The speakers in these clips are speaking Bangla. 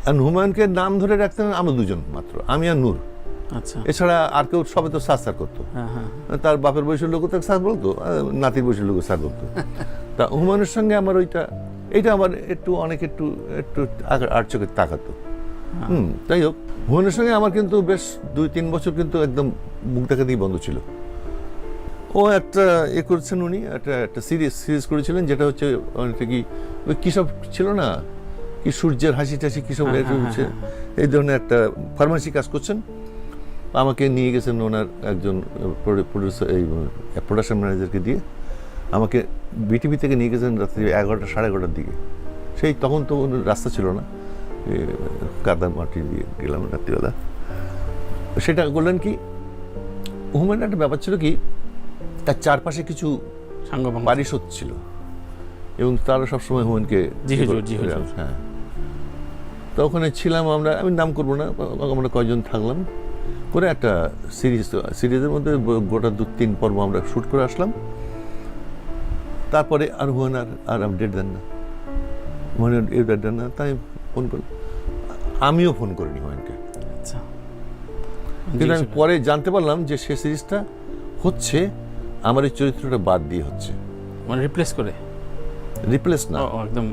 আর হুমায়ুনকে নাম ধরে রাখতেন আমরা দুজন মাত্র, আমি আর নূর। আচ্ছা, এছাড়া আর কেউ সবাই তো স্যার স্যার করতো। হ্যাঁ হ্যাঁ, তার বাপের বয়সের লোক তো স্যার বলতো, নাতির বয়সের লোক স্যার বলতো। তা হুমায়ুনের সঙ্গে আমার এইটা আমার একটু আর চোখে তাকাতো। যাই হোক, হুমায়ুনের সঙ্গে আমার কিন্তু বেশ 2-3 বছর কিন্তু একদম মুখ দেখা দিয়ে বন্ধ ছিল। ও একটা করেছেন, উনি একটা সিরিজ করেছিলেন, যেটা হচ্ছে অনেকটা কি ওই কী সব ছিল না, কি সূর্যের হাসি টাসি কী সব হচ্ছে, এই ধরনের একটা ফার্মাসি কাজ করছেন। আমাকে নিয়ে গেছেন ওনার একজন প্রডিউসার, এই প্রোডাকশন ম্যানেজারকে দিয়ে আমাকে বিটিভি থেকে নিয়ে গেছেন রাত্রি 11টা 11:30টার দিকে। সেই তখন তো রাস্তা ছিল না, কাদা মাটি দিয়ে গেলাম রাত্রিবেলা। সেটা করলেন কি, হুমায়ুনের একটা ব্যাপার ছিল কি, তার চারপাশে কিছু পারিষদ ছিল এবং তারা সবসময় হুমায়ুনকে হ্যাঁ। তো ওখানে ছিলাম আমরা, আমি নাম করবো না, আমরা কয়েকজন থাকলাম, করে একটা সিরিজের মধ্যে গোটা 2-3 পর্ব আমরা শ্যুট করে আসলাম। তারপরে আর হুমায়ুন আর ডেট দেন না, হুমায়ুন ডেট দেন না, তাই ফোন করলাম। আমিও ফোন করিনি হুমায়ুনকে। আচ্ছা, কিন্তু আমি পরে জানতে পারলাম যে সে সিরিজটা হচ্ছে আমার এই চরিত্রটা বাদ দিয়ে হচ্ছে, মানে রিপ্লেস না, একদম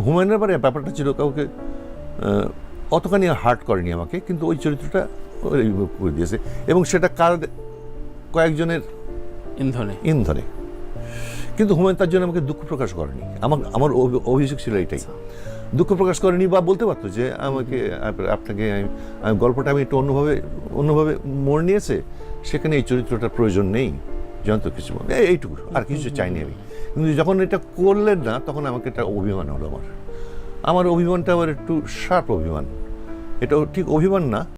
হুমায়ুনের ব্যাপারটা ছিল কাউকে অতখানি হার্ট করেনি আমাকে, কিন্তু ওই চরিত্রটা করে দিয়েছে এবং সেটা কয়েকজনের ইন্ধনে। কিন্তু হুমায়ুন তার জন্য আমাকে দুঃখ প্রকাশ করেনি, আমার অভিযোগ ছিল এটাই, দুঃখ প্রকাশ করেনি, বা বলতে পারতো যে আমাকে আপনাকে গল্পটা আমি একটু অন্যভাবে মোড় নিয়েছে, সেখানে এই চরিত্রটার প্রয়োজন নেই, যত কিছু এইটুকু, আর কিছু চাইনি আমি। কিন্তু যখন এটা করলেন না, তখন আমাকে একটা অভিমান হলো। আমার অভিমানটা আবার একটু শার্প অভিমান, এটাও ঠিক অভিমান না।